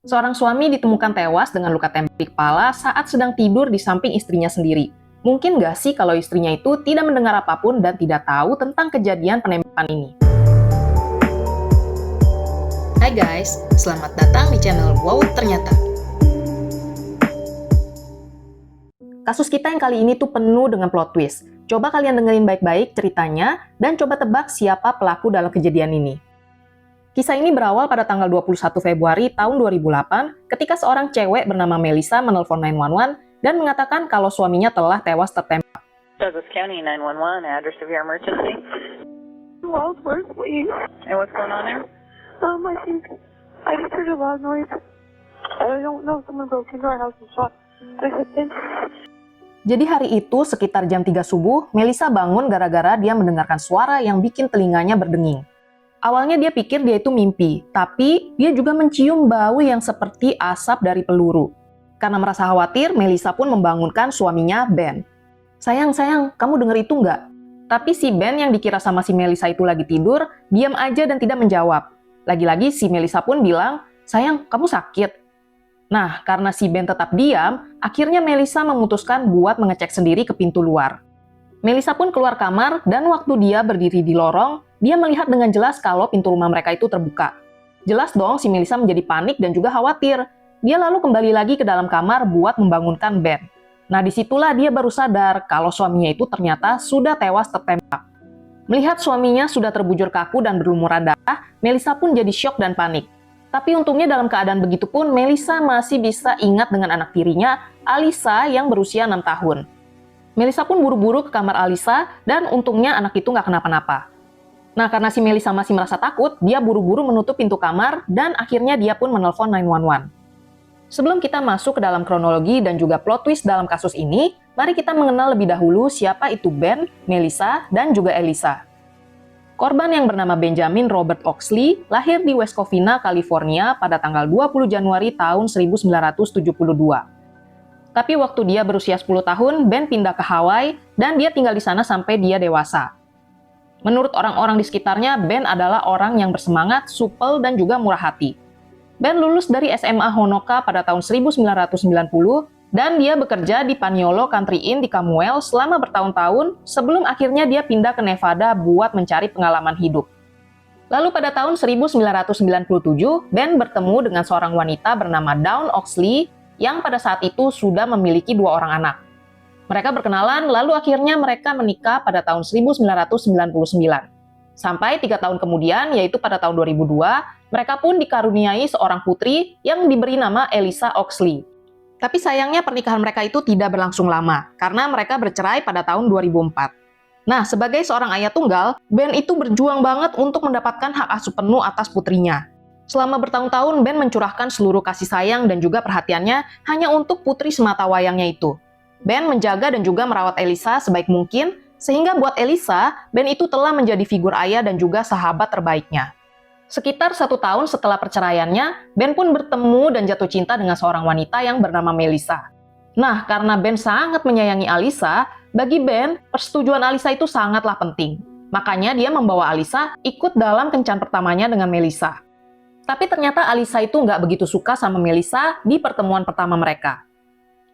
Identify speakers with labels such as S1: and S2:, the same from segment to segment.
S1: Seorang suami ditemukan tewas dengan luka tembak di kepala saat sedang tidur di samping istrinya sendiri. Mungkin nggak sih kalau istrinya itu tidak mendengar apapun dan tidak tahu tentang kejadian penembakan ini?
S2: Hai guys, selamat datang di channel Wow Ternyata.
S1: Kasus kita yang kali ini tuh penuh dengan plot twist. Coba kalian dengerin baik-baik ceritanya dan coba tebak siapa pelaku dalam kejadian ini. Kisah ini berawal pada tanggal 21 Februari tahun 2008 ketika seorang cewek bernama Melissa menelpon 911 dan mengatakan kalau suaminya telah tewas tertembak.
S3: Douglas County 911, address of your emergency.
S4: Wellsworth, please.
S3: And what's going on there?
S4: I just heard a loud noise. I don't know if someone broke into our house and shot my husband.
S1: Jadi hari itu sekitar jam 3 subuh, Melissa bangun gara-gara dia mendengarkan suara yang bikin telinganya berdenging. Awalnya dia pikir dia itu mimpi, tapi dia juga mencium bau yang seperti asap dari peluru. Karena merasa khawatir, Melissa pun membangunkan suaminya, Ben. Sayang, kamu denger itu nggak? Tapi si Ben yang dikira sama si Melissa itu lagi tidur, diam aja dan tidak menjawab. Lagi-lagi si Melissa pun bilang, sayang, kamu sakit. Nah, karena si Ben tetap diam, akhirnya Melissa memutuskan buat mengecek sendiri ke pintu luar. Melissa pun keluar kamar dan waktu dia berdiri di lorong, dia melihat dengan jelas kalau pintu rumah mereka itu terbuka. Jelas dong si Melissa menjadi panik dan juga khawatir. Dia lalu kembali lagi ke dalam kamar buat membangunkan Ben. Nah disitulah dia baru sadar kalau suaminya itu ternyata sudah tewas tertembak. Melihat suaminya sudah terbujur kaku dan berlumuran darah, Melissa pun jadi syok dan panik. Tapi untungnya dalam keadaan begitu pun Melissa masih bisa ingat dengan anak tirinya, Alisa yang berusia 6 tahun. Melissa pun buru-buru ke kamar Alisa dan untungnya anak itu nggak kenapa-napa. Nah, karena si Melissa masih merasa takut, dia buru-buru menutup pintu kamar dan akhirnya dia pun menelpon 911. Sebelum kita masuk ke dalam kronologi dan juga plot twist dalam kasus ini, mari kita mengenal lebih dahulu siapa itu Ben, Melissa, dan juga Elisa. Korban yang bernama Benjamin Robert Oxley lahir di West Covina, California pada tanggal 20 Januari tahun 1972. Tapi waktu dia berusia 10 tahun, Ben pindah ke Hawaii dan dia tinggal di sana sampai dia dewasa. Menurut orang-orang di sekitarnya, Ben adalah orang yang bersemangat, supel, dan juga murah hati. Ben lulus dari SMA Honoka pada tahun 1990 dan dia bekerja di Paniolo Country Inn di Camuel selama bertahun-tahun sebelum akhirnya dia pindah ke Nevada buat mencari pengalaman hidup. Lalu pada tahun 1997, Ben bertemu dengan seorang wanita bernama Dawn Oxley yang pada saat itu sudah memiliki 2 orang anak. Mereka berkenalan, lalu akhirnya mereka menikah pada tahun 1999. Sampai 3 tahun kemudian, yaitu pada tahun 2002, mereka pun dikaruniai seorang putri yang diberi nama Elisa Oxley. Tapi sayangnya pernikahan mereka itu tidak berlangsung lama, karena mereka bercerai pada tahun 2004. Nah, sebagai seorang ayah tunggal, Ben itu berjuang banget untuk mendapatkan hak asuh penuh atas putrinya. Selama bertahun-tahun, Ben mencurahkan seluruh kasih sayang dan juga perhatiannya hanya untuk putri semata wayangnya itu. Ben menjaga dan juga merawat Elisa sebaik mungkin, sehingga buat Elisa, Ben itu telah menjadi figur ayah dan juga sahabat terbaiknya. Sekitar 1 tahun setelah perceraiannya, Ben pun bertemu dan jatuh cinta dengan seorang wanita yang bernama Melissa. Nah, karena Ben sangat menyayangi Alisa, bagi Ben, persetujuan Alisa itu sangatlah penting. Makanya dia membawa Alisa ikut dalam kencan pertamanya dengan Melissa. Tapi ternyata Alisa itu nggak begitu suka sama Melissa di pertemuan pertama mereka.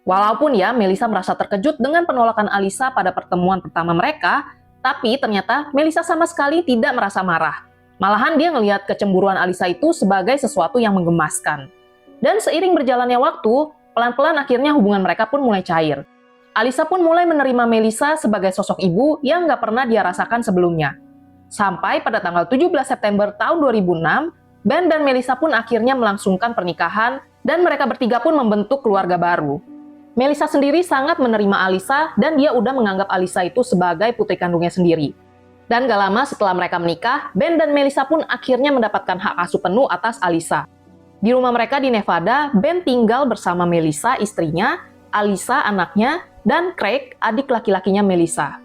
S1: Walaupun ya Melissa merasa terkejut dengan penolakan Alisa pada pertemuan pertama mereka, tapi ternyata Melissa sama sekali tidak merasa marah. Malahan dia ngelihat kecemburuan Alisa itu sebagai sesuatu yang menggemaskan. Dan seiring berjalannya waktu, pelan-pelan akhirnya hubungan mereka pun mulai cair. Alisa pun mulai menerima Melissa sebagai sosok ibu yang nggak pernah dia rasakan sebelumnya. Sampai pada tanggal 17 September tahun 2006, Ben dan Melissa pun akhirnya melangsungkan pernikahan dan mereka bertiga pun membentuk keluarga baru. Melissa sendiri sangat menerima Alisa dan dia udah menganggap Alisa itu sebagai putri kandungnya sendiri. Dan gak lama setelah mereka menikah, Ben dan Melissa pun akhirnya mendapatkan hak asuh penuh atas Alisa. Di rumah mereka di Nevada, Ben tinggal bersama Melissa istrinya, Alisa anaknya, dan Craig adik laki-lakinya Melissa.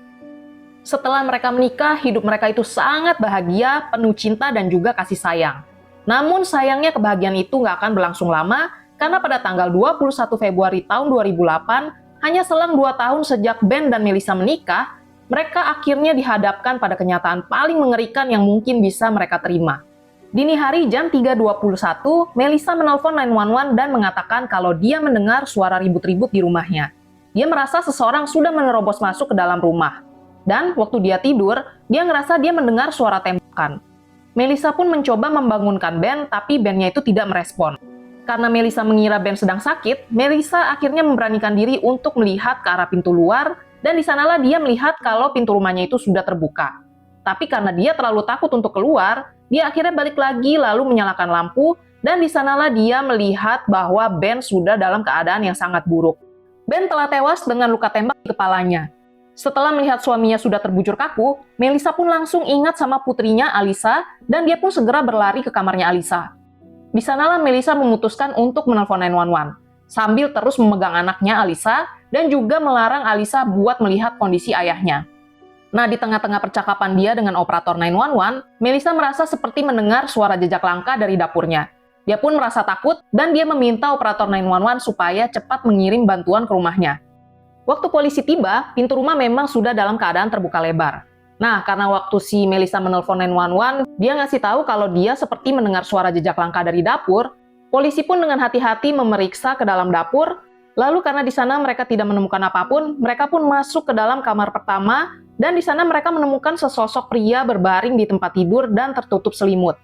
S1: Setelah mereka menikah, hidup mereka itu sangat bahagia, penuh cinta dan juga kasih sayang. Namun sayangnya kebahagiaan itu nggak akan berlangsung lama karena pada tanggal 21 Februari tahun 2008, hanya selang 2 tahun sejak Ben dan Melissa menikah, mereka akhirnya dihadapkan pada kenyataan paling mengerikan yang mungkin bisa mereka terima. Dini hari jam 3.21, Melissa menelpon 911 dan mengatakan kalau dia mendengar suara ribut-ribut di rumahnya. Dia merasa seseorang sudah menerobos masuk ke dalam rumah. Dan waktu dia tidur, dia ngerasa dia mendengar suara tembakan. Melissa pun mencoba membangunkan Ben, tapi Ben-nya itu tidak merespon. Karena Melissa mengira Ben sedang sakit, Melissa akhirnya memberanikan diri untuk melihat ke arah pintu luar, dan di sanalah dia melihat kalau pintu rumahnya itu sudah terbuka. Tapi karena dia terlalu takut untuk keluar, dia akhirnya balik lagi lalu menyalakan lampu, dan di sanalah dia melihat bahwa Ben sudah dalam keadaan yang sangat buruk. Ben telah tewas dengan luka tembak di kepalanya. Setelah melihat suaminya sudah terbujur kaku, Melissa pun langsung ingat sama putrinya Alisa, dan dia pun segera berlari ke kamarnya Alisa. Di sanalah Melissa memutuskan untuk menelpon 911, sambil terus memegang anaknya Alisa, dan juga melarang Alisa buat melihat kondisi ayahnya. Nah, di tengah-tengah percakapan dia dengan operator 911, Melissa merasa seperti mendengar suara jejak langkah dari dapurnya. Dia pun merasa takut, dan dia meminta operator 911 supaya cepat mengirim bantuan ke rumahnya. Waktu polisi tiba, pintu rumah memang sudah dalam keadaan terbuka lebar. Nah, karena waktu si Melissa menelpon 911, dia ngasih tahu kalau dia seperti mendengar suara jejak langkah dari dapur. Polisi pun dengan hati-hati memeriksa ke dalam dapur, lalu karena di sana mereka tidak menemukan apapun, mereka pun masuk ke dalam kamar pertama, dan di sana mereka menemukan sesosok pria berbaring di tempat tidur dan tertutup selimut.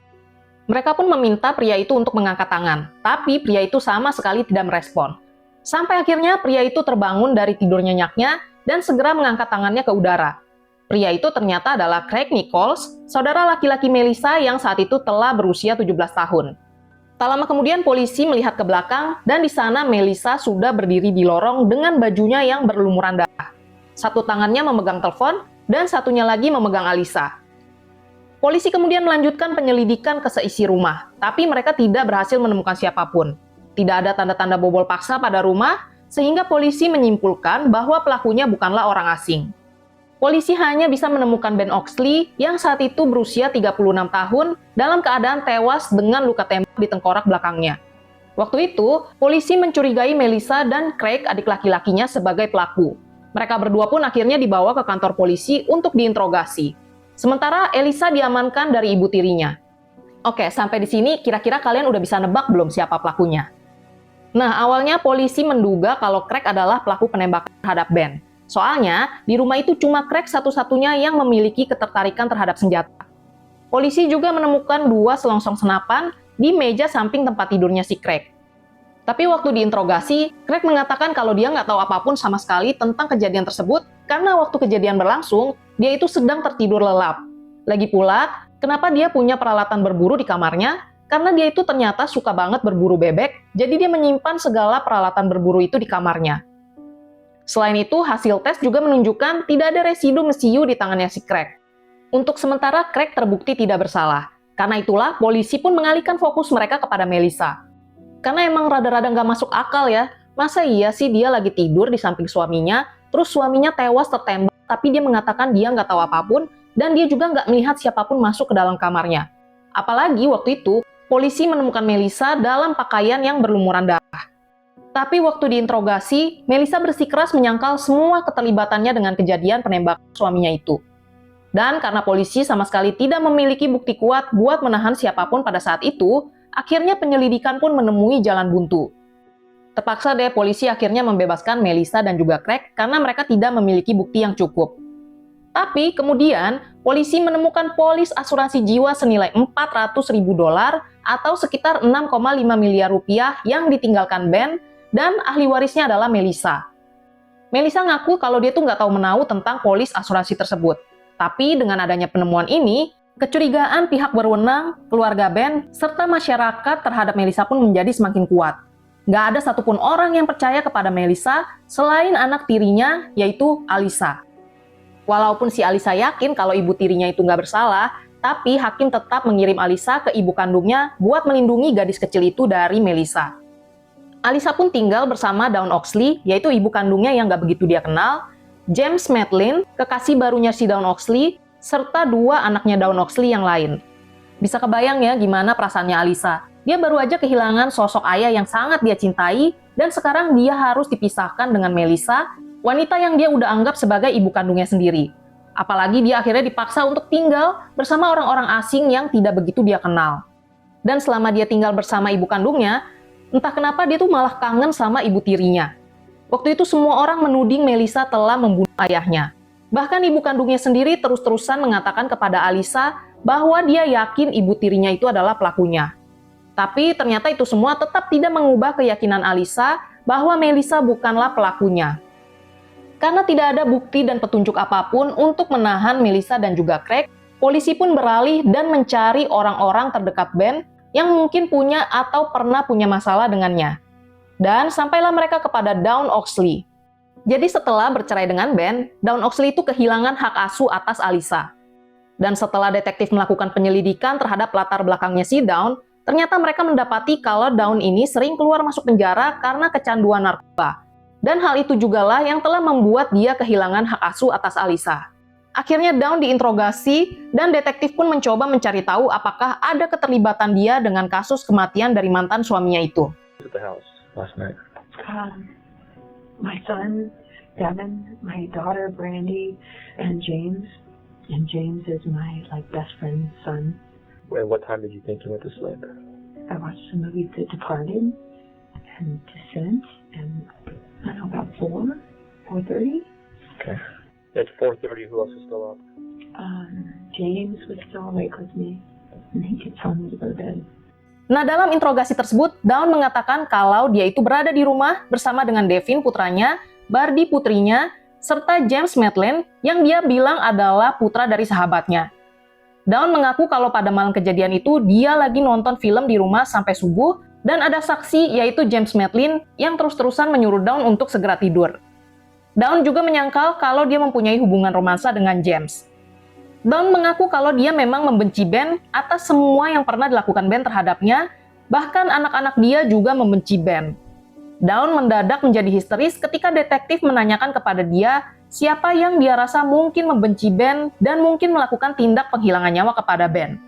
S1: Mereka pun meminta pria itu untuk mengangkat tangan, tapi pria itu sama sekali tidak merespon. Sampai akhirnya pria itu terbangun dari tidur nyenyaknya dan segera mengangkat tangannya ke udara. Pria itu ternyata adalah Craig Nichols, saudara laki-laki Melissa yang saat itu telah berusia 17 tahun. Tak lama kemudian polisi melihat ke belakang dan di sana Melissa sudah berdiri di lorong dengan bajunya yang berlumuran darah. Satu tangannya memegang telepon dan satunya lagi memegang Alisa. Polisi kemudian melanjutkan penyelidikan ke seisi rumah, tapi mereka tidak berhasil menemukan siapapun. Tidak ada tanda-tanda bobol paksa pada rumah, sehingga polisi menyimpulkan bahwa pelakunya bukanlah orang asing. Polisi hanya bisa menemukan Ben Oxley yang saat itu berusia 36 tahun dalam keadaan tewas dengan luka tembak di tengkorak belakangnya. Waktu itu, polisi mencurigai Melissa dan Craig, adik laki-lakinya, sebagai pelaku. Mereka berdua pun akhirnya dibawa ke kantor polisi untuk diinterogasi. Sementara Elisa diamankan dari ibu tirinya. Oke, sampai di sini kira-kira kalian udah bisa nebak belum siapa pelakunya? Nah, awalnya polisi menduga kalau Craig adalah pelaku penembakan terhadap Ben. Soalnya, di rumah itu cuma Craig satu-satunya yang memiliki ketertarikan terhadap senjata. Polisi juga menemukan 2 selongsong senapan di meja samping tempat tidurnya si Craig. Tapi waktu diinterogasi, Craig mengatakan kalau dia nggak tahu apapun sama sekali tentang kejadian tersebut karena waktu kejadian berlangsung, dia itu sedang tertidur lelap. Lagi pula, kenapa dia punya peralatan berburu di kamarnya? Karena dia itu ternyata suka banget berburu bebek, jadi dia menyimpan segala peralatan berburu itu di kamarnya. Selain itu, hasil tes juga menunjukkan tidak ada residu mesiu di tangannya si Craig. Untuk sementara, Craig terbukti tidak bersalah. Karena itulah, polisi pun mengalihkan fokus mereka kepada Melissa. Karena emang rada-rada nggak masuk akal ya, masa iya sih dia lagi tidur di samping suaminya, terus suaminya tewas tertembak, tapi dia mengatakan dia nggak tahu apapun, dan dia juga nggak melihat siapapun masuk ke dalam kamarnya. Apalagi waktu itu, polisi menemukan Melissa dalam pakaian yang berlumuran darah. Tapi waktu diinterogasi, Melissa bersikeras menyangkal semua keterlibatannya dengan kejadian penembakan suaminya itu. Dan karena polisi sama sekali tidak memiliki bukti kuat buat menahan siapapun pada saat itu, akhirnya penyelidikan pun menemui jalan buntu. Terpaksa deh polisi akhirnya membebaskan Melissa dan juga Craig karena mereka tidak memiliki bukti yang cukup. Tapi kemudian, polisi menemukan polis asuransi jiwa senilai $400.000 atau sekitar 6,5 miliar rupiah yang ditinggalkan Ben dan ahli warisnya adalah Melissa. Melissa ngaku kalau dia tuh nggak tahu menahu tentang polis asuransi tersebut. Tapi dengan adanya penemuan ini, kecurigaan pihak berwenang, keluarga Ben, serta masyarakat terhadap Melissa pun menjadi semakin kuat. Nggak ada satupun orang yang percaya kepada Melissa selain anak tirinya, yaitu Alisa. Walaupun si Alisa yakin kalau ibu tirinya itu nggak bersalah, tapi hakim tetap mengirim Alisa ke ibu kandungnya buat melindungi gadis kecil itu dari Melissa. Alisa pun tinggal bersama Dawn Oxley, yaitu ibu kandungnya yang nggak begitu dia kenal, James Madeline, kekasih barunya si Dawn Oxley, serta 2 anaknya Dawn Oxley yang lain. Bisa kebayang ya gimana perasaannya Alisa. Dia baru aja kehilangan sosok ayah yang sangat dia cintai, dan sekarang dia harus dipisahkan dengan Melissa, wanita yang dia udah anggap sebagai ibu kandungnya sendiri. Apalagi dia akhirnya dipaksa untuk tinggal bersama orang-orang asing yang tidak begitu dia kenal. Dan selama dia tinggal bersama ibu kandungnya, entah kenapa dia tuh malah kangen sama ibu tirinya. Waktu itu semua orang menuding Melissa telah membunuh ayahnya. Bahkan ibu kandungnya sendiri terus-terusan mengatakan kepada Alisa bahwa dia yakin ibu tirinya itu adalah pelakunya. Tapi ternyata itu semua tetap tidak mengubah keyakinan Alisa bahwa Melissa bukanlah pelakunya. Karena tidak ada bukti dan petunjuk apapun untuk menahan Melissa dan juga Craig, polisi pun beralih dan mencari orang-orang terdekat Ben yang mungkin punya atau pernah punya masalah dengannya. Dan sampailah mereka kepada Dawn Oxley. Jadi setelah bercerai dengan Ben, Dawn Oxley itu kehilangan hak asuh atas Alisa. Dan setelah detektif melakukan penyelidikan terhadap latar belakangnya si Dawn, ternyata mereka mendapati kalau Dawn ini sering keluar masuk penjara karena kecanduan narkoba. Dan hal itu jugalah yang telah membuat dia kehilangan hak asuh atas Alisa. Akhirnya Dawn diinterogasi dan detektif pun mencoba mencari tahu apakah ada keterlibatan dia dengan kasus kematian dari mantan suaminya itu.
S5: At the house last night.
S4: My son, Devin, my daughter, Brandy, and James. And James is my, best friend's son.
S5: And what time did you think you went to sleep?
S4: I watched the movie The Departed and Descent, and I don't know, about 4:30.
S5: Okay. At 4:30, who else is still up?
S4: James was still awake with me, and he could tell me to go to bed.
S1: Nah, dalam interogasi tersebut, Dawn mengatakan kalau dia itu berada di rumah bersama dengan Devin putranya, Bardi putrinya, serta James Maitland yang dia bilang adalah putra dari sahabatnya. Dawn mengaku kalau pada malam kejadian itu dia lagi nonton film di rumah sampai subuh dan ada saksi yaitu James Maitland yang terus-terusan menyuruh Dawn untuk segera tidur. Dawn juga menyangkal kalau dia mempunyai hubungan romansa dengan James. Dawn mengaku kalau dia memang membenci Ben atas semua yang pernah dilakukan Ben terhadapnya, bahkan anak-anak dia juga membenci Ben. Dawn mendadak menjadi histeris ketika detektif menanyakan kepada dia siapa yang dia rasa mungkin membenci Ben dan mungkin melakukan tindak penghilangan nyawa kepada Ben.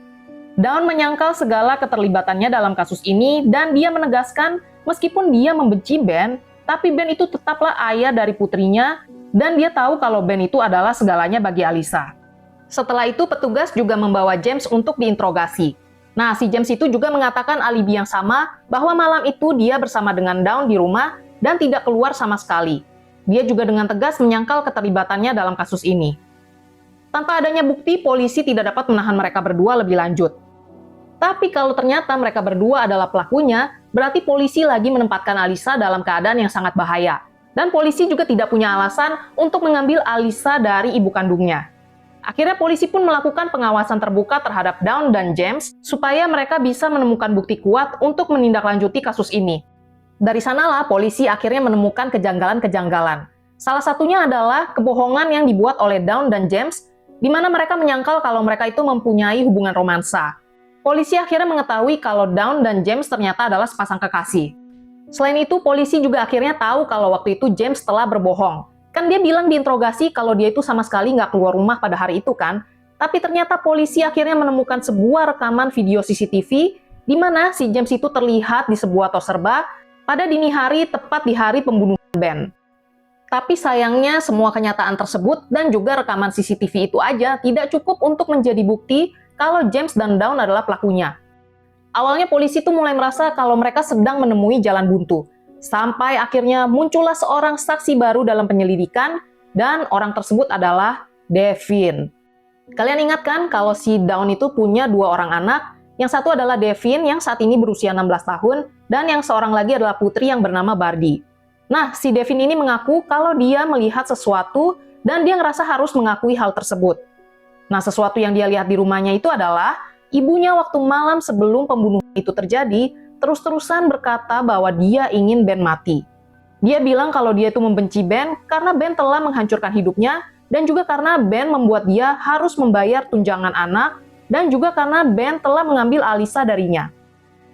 S1: Dawn menyangkal segala keterlibatannya dalam kasus ini dan dia menegaskan meskipun dia membenci Ben, tapi Ben itu tetaplah ayah dari putrinya dan dia tahu kalau Ben itu adalah segalanya bagi Alisa. Setelah itu petugas juga membawa James untuk diinterogasi. Nah, si James itu juga mengatakan alibi yang sama bahwa malam itu dia bersama dengan Dawn di rumah dan tidak keluar sama sekali. Dia juga dengan tegas menyangkal keterlibatannya dalam kasus ini. Tanpa adanya bukti, polisi tidak dapat menahan mereka berdua lebih lanjut. Tapi kalau ternyata mereka berdua adalah pelakunya, berarti polisi lagi menempatkan Alisa dalam keadaan yang sangat bahaya. Dan polisi juga tidak punya alasan untuk mengambil Alisa dari ibu kandungnya. Akhirnya polisi pun melakukan pengawasan terbuka terhadap Dawn dan James supaya mereka bisa menemukan bukti kuat untuk menindaklanjuti kasus ini. Dari sanalah polisi akhirnya menemukan kejanggalan-kejanggalan. Salah satunya adalah kebohongan yang dibuat oleh Dawn dan James, di mana mereka menyangkal kalau mereka itu mempunyai hubungan romansa. Polisi akhirnya mengetahui kalau Dawn dan James ternyata adalah sepasang kekasih. Selain itu, polisi juga akhirnya tahu kalau waktu itu James telah berbohong. Kan dia bilang diinterogasi kalau dia itu sama sekali nggak keluar rumah pada hari itu kan. Tapi ternyata polisi akhirnya menemukan sebuah rekaman video CCTV di mana si James itu terlihat di sebuah tos serba pada dini hari tepat di hari pembunuhan Ben. Tapi sayangnya semua kenyataan tersebut dan juga rekaman CCTV itu aja tidak cukup untuk menjadi bukti kalau James dan Dawn adalah pelakunya. Awalnya polisi tuh mulai merasa kalau mereka sedang menemui jalan buntu. Sampai akhirnya muncullah seorang saksi baru dalam penyelidikan dan orang tersebut adalah Devin. Kalian ingat kan kalau si Dawn itu punya 2 orang anak, yang satu adalah Devin yang saat ini berusia 16 tahun dan yang seorang lagi adalah putri yang bernama Bardi. Nah, si Devin ini mengaku kalau dia melihat sesuatu dan dia ngerasa harus mengakui hal tersebut. Nah, sesuatu yang dia lihat di rumahnya itu adalah ibunya waktu malam sebelum pembunuhan itu terjadi terus-terusan berkata bahwa dia ingin Ben mati. Dia bilang kalau dia itu membenci Ben karena Ben telah menghancurkan hidupnya dan juga karena Ben membuat dia harus membayar tunjangan anak dan juga karena Ben telah mengambil Alisa darinya.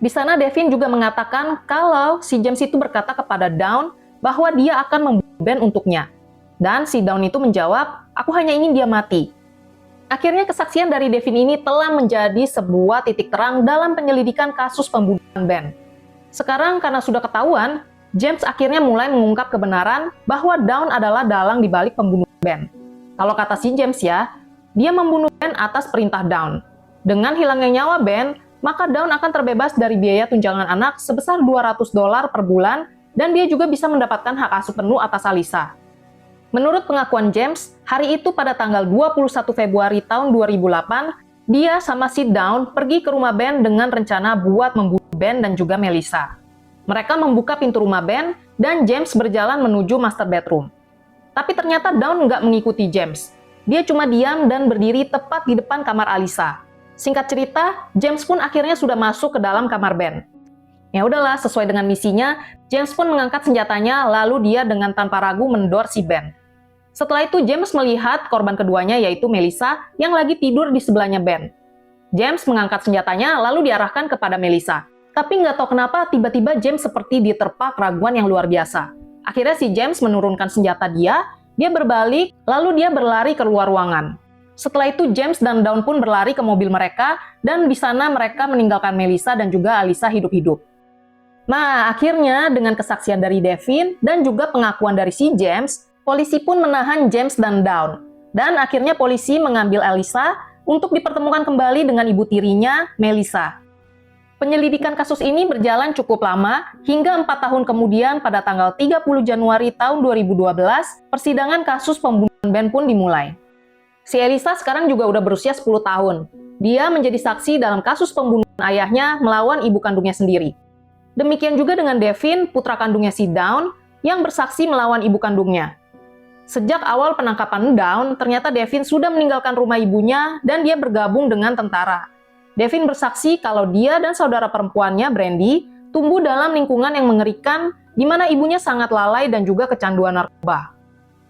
S1: Di sana Devin juga mengatakan kalau si James itu berkata kepada Dawn bahwa dia akan membunuh Ben untuknya. Dan si Dawn itu menjawab, "Aku hanya ingin dia mati." Akhirnya kesaksian dari Devin ini telah menjadi sebuah titik terang dalam penyelidikan kasus pembunuhan Ben. Sekarang karena sudah ketahuan, James akhirnya mulai mengungkap kebenaran bahwa Dawn adalah dalang di balik pembunuhan Ben. Kalau kata si James ya, dia membunuh Ben atas perintah Dawn. Dengan hilangnya nyawa Ben, maka Dawn akan terbebas dari biaya tunjangan anak sebesar $200 per bulan dan dia juga bisa mendapatkan hak asuh penuh atas Alyssa. Menurut pengakuan James, hari itu pada tanggal 21 Februari tahun 2008, dia sama si Dawn pergi ke rumah Ben dengan rencana buat membunuh Ben dan juga Melissa. Mereka membuka pintu rumah Ben dan James berjalan menuju master bedroom. Tapi ternyata Dawn nggak mengikuti James. Dia cuma diam dan berdiri tepat di depan kamar Alyssa. Singkat cerita, James pun akhirnya sudah masuk ke dalam kamar Ben. Ya udahlah, sesuai dengan misinya, James pun mengangkat senjatanya lalu dia dengan tanpa ragu mendor si Ben. Setelah itu James melihat korban keduanya yaitu Melissa yang lagi tidur di sebelahnya Ben. James mengangkat senjatanya lalu diarahkan kepada Melissa. Tapi nggak tahu kenapa tiba-tiba James seperti diterpa keraguan yang luar biasa. Akhirnya si James menurunkan senjata dia berbalik lalu dia berlari ke luar ruangan. Setelah itu James dan Dawn pun berlari ke mobil mereka dan di sana mereka meninggalkan Melissa dan juga Alyssa hidup-hidup. Nah, akhirnya dengan kesaksian dari Devin dan juga pengakuan dari si James, polisi pun menahan James dan Dawn. Dan akhirnya polisi mengambil Alyssa untuk dipertemukan kembali dengan ibu tirinya, Melissa. Penyelidikan kasus ini berjalan cukup lama, hingga 4 tahun kemudian pada tanggal 30 Januari tahun 2012, persidangan kasus pembunuhan Ben pun dimulai. Si Alyssa sekarang juga udah berusia 10 tahun. Dia menjadi saksi dalam kasus pembunuhan ayahnya melawan ibu kandungnya sendiri. Demikian juga dengan Devin, putra kandungnya si Dawn, yang bersaksi melawan ibu kandungnya. Sejak awal penangkapan Dawn, ternyata Devin sudah meninggalkan rumah ibunya dan dia bergabung dengan tentara. Devin bersaksi kalau dia dan saudara perempuannya, Brandy, tumbuh dalam lingkungan yang mengerikan di mana ibunya sangat lalai dan juga kecanduan narkoba.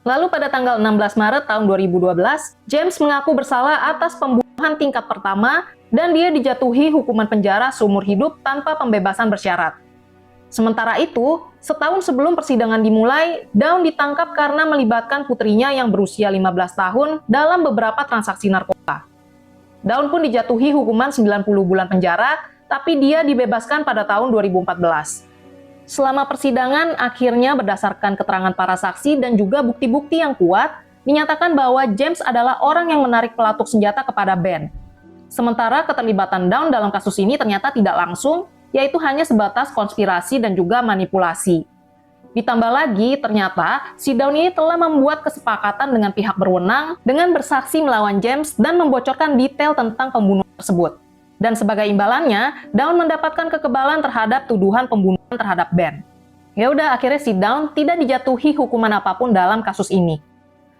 S1: Lalu pada tanggal 16 Maret tahun 2012, James mengaku bersalah atas pembunuhan tingkat pertama dan dia dijatuhi hukuman penjara seumur hidup tanpa pembebasan bersyarat. Sementara itu, setahun sebelum persidangan dimulai, Dawn ditangkap karena melibatkan putrinya yang berusia 15 tahun dalam beberapa transaksi narkoba. Dawn pun dijatuhi hukuman 90 bulan penjara, tapi dia dibebaskan pada tahun 2014. Selama persidangan, akhirnya berdasarkan keterangan para saksi dan juga bukti-bukti yang kuat, dinyatakan bahwa James adalah orang yang menarik pelatuk senjata kepada Ben. Sementara keterlibatan Dawn dalam kasus ini ternyata tidak langsung, yaitu hanya sebatas konspirasi dan juga manipulasi. Ditambah lagi, ternyata si Dawn ini telah membuat kesepakatan dengan pihak berwenang dengan bersaksi melawan James dan membocorkan detail tentang pembunuhan tersebut. Dan sebagai imbalannya, Dawn mendapatkan kekebalan terhadap tuduhan pembunuhan terhadap Ben. Ya udah, akhirnya si Dawn tidak dijatuhi hukuman apapun dalam kasus ini.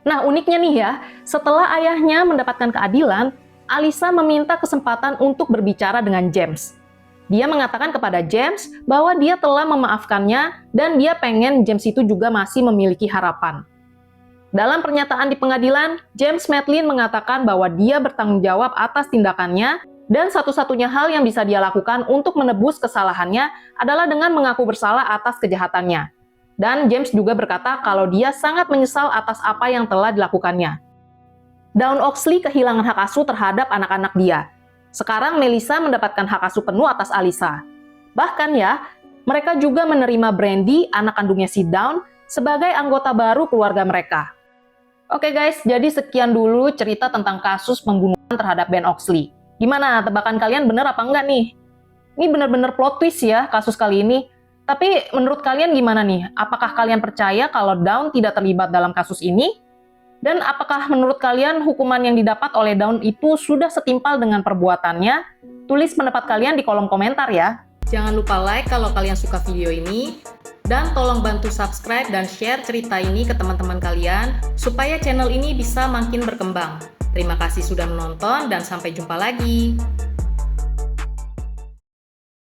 S1: Nah, uniknya nih ya, setelah ayahnya mendapatkan keadilan, Alyssa meminta kesempatan untuk berbicara dengan James. Dia mengatakan kepada James bahwa dia telah memaafkannya dan dia pengen James itu juga masih memiliki harapan. Dalam pernyataan di pengadilan, James Madeline mengatakan bahwa dia bertanggung jawab atas tindakannya dan satu-satunya hal yang bisa dia lakukan untuk menebus kesalahannya adalah dengan mengaku bersalah atas kejahatannya. Dan James juga berkata kalau dia sangat menyesal atas apa yang telah dilakukannya. Dawn Oxley kehilangan hak asuh terhadap anak-anak dia. Sekarang Melissa mendapatkan hak asuh penuh atas Alyssa. Bahkan ya, mereka juga menerima Brandy, anak kandungnya si Dawn, sebagai anggota baru keluarga mereka. Oke guys, jadi sekian dulu cerita tentang kasus pembunuhan terhadap Ben Oxley. Gimana, tebakan kalian bener apa enggak nih? Ini bener-bener plot twist ya kasus kali ini. Tapi menurut kalian gimana nih? Apakah kalian percaya kalau Dawn tidak terlibat dalam kasus ini? Dan apakah menurut kalian hukuman yang didapat oleh Dawn itu sudah setimpal dengan perbuatannya? Tulis pendapat kalian di kolom komentar ya.
S2: Jangan lupa like kalau kalian suka video ini, dan tolong bantu subscribe dan share cerita ini ke teman-teman kalian, supaya channel ini bisa makin berkembang. Terima kasih sudah menonton dan sampai jumpa lagi.